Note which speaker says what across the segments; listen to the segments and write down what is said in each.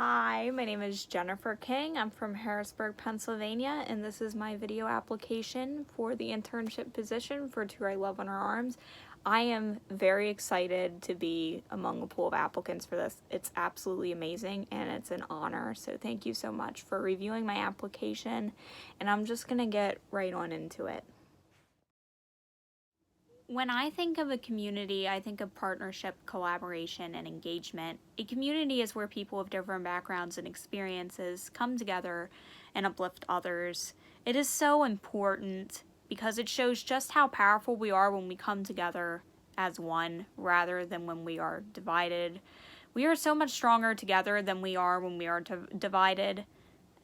Speaker 1: Hi, my name is Jennifer King. I'm from Harrisburg, Pennsylvania, and this is my video application for the internship position for To Write Love on Our Arms. I am very excited to be among a pool of applicants for this. It's absolutely amazing and it's an honor. So thank you so much for reviewing my application, and I'm just gonna get right on into it. When I think of a community, I think of partnership, collaboration, and engagement. A community is where people of different backgrounds and experiences come together and uplift others. It is so important because it shows just how powerful we are when we come together as one rather than when we are divided. We are so much stronger together than we are when we are divided.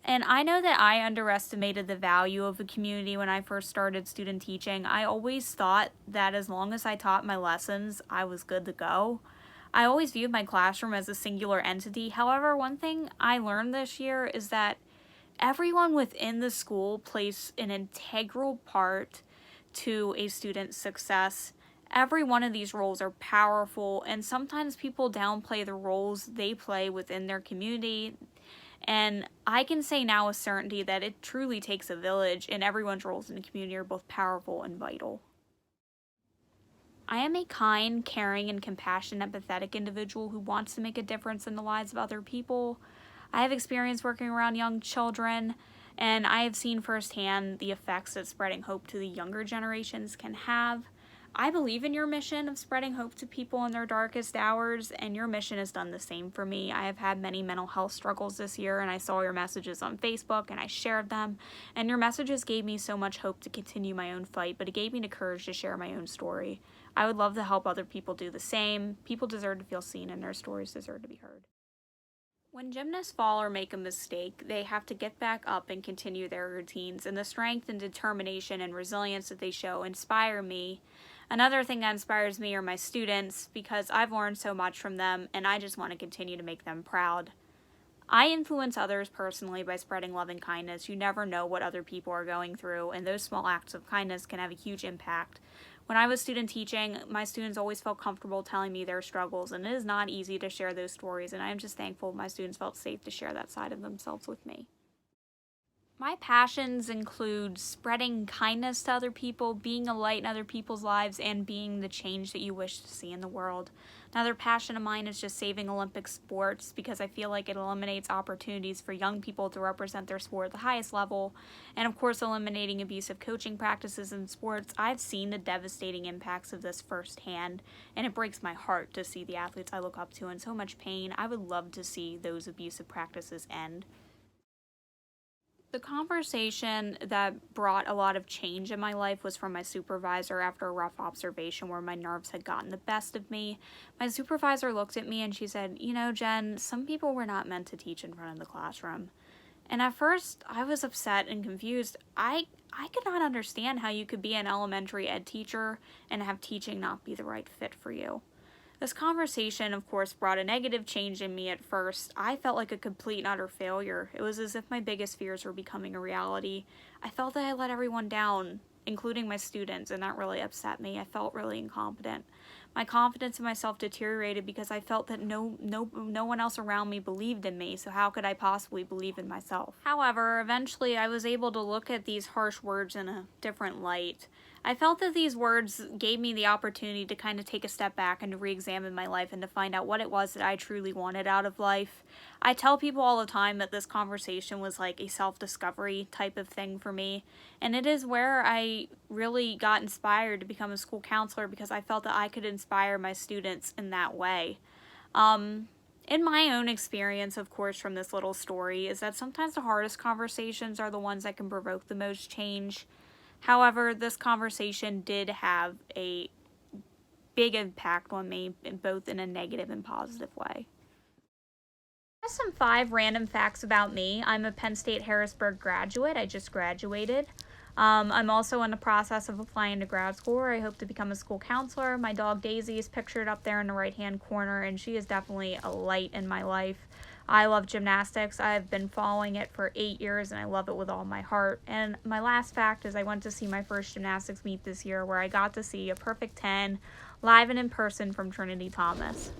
Speaker 1: And I know that I underestimated the value of a community when I first started student teaching. I always thought that as long as I taught my lessons, I was good to go. I always viewed my classroom as a singular entity. However, one thing I learned this year is that everyone within the school plays an integral part to a student's success. Every one of these roles are powerful, and sometimes people downplay the roles they play within their community. And I can say now with certainty that it truly takes a village, and everyone's roles in the community are both powerful and vital. I am a kind, caring, and compassionate, empathetic individual who wants to make a difference in the lives of other people. I have experience working around young children, and I have seen firsthand the effects that spreading hope to the younger generations can have. I believe in your mission of spreading hope to people in their darkest hours, and your mission has done the same for me. I have had many mental health struggles this year, and I saw your messages on Facebook, and I shared them, and your messages gave me so much hope to continue my own fight, but it gave me the courage to share my own story. I would love to help other people do the same. People deserve to feel seen, and their stories deserve to be heard. When gymnasts fall or make a mistake, they have to get back up and continue their routines, and the strength and determination and resilience that they show inspire me. Another thing that inspires me are my students, because I've learned so much from them, and I just want to continue to make them proud. I influence others personally by spreading love and kindness. You never know what other people are going through, and those small acts of kindness can have a huge impact. When I was student teaching, my students always felt comfortable telling me their struggles, and it is not easy to share those stories, and I am just thankful my students felt safe to share that side of themselves with me. My passions include spreading kindness to other people, being a light in other people's lives, and being the change that you wish to see in the world. Another passion of mine is just saving Olympic sports, because I feel like it eliminates opportunities for young people to represent their sport at the highest level. And of course, eliminating abusive coaching practices in sports. I've seen the devastating impacts of this firsthand, and it breaks my heart to see the athletes I look up to in so much pain. I would love to see those abusive practices end. The conversation that brought a lot of change in my life was from my supervisor after a rough observation where my nerves had gotten the best of me. My supervisor looked at me and she said, "You know, Jen, some people were not meant to teach in front of the classroom." And at first, I was upset and confused. I could not understand how you could be an elementary ed teacher and have teaching not be the right fit for you. This conversation, of course, brought a negative change in me at first. I felt like a complete and utter failure. It was as if my biggest fears were becoming a reality. I felt that I let everyone down, including my students, and that really upset me. I felt really incompetent. My confidence in myself deteriorated because I felt that no one else around me believed in me, so how could I possibly believe in myself? However, eventually I was able to look at these harsh words in a different light. I felt that these words gave me the opportunity to kind of take a step back and to re-examine my life and to find out what it was that I truly wanted out of life. I tell people all the time that this conversation was like a self-discovery type of thing for me, and it is where I really got inspired to become a school counselor, because I felt that I could inspire my students in that way. In my own experience, of course, from this little story, is that sometimes the hardest conversations are the ones that can provoke the most change. However, this conversation did have a big impact on me, both in a negative and positive way. Just some 5 random facts about me. I'm a Penn State Harrisburg graduate. I just graduated. I'm also in the process of applying to grad school, where I hope to become a school counselor. My dog Daisy is pictured up there in the right-hand corner, and she is definitely a light in my life. I love gymnastics. I've been following it for 8 years, and I love it with all my heart. And my last fact is I went to see my first gymnastics meet this year, where I got to see a perfect 10 live and in person from Trinity Thomas.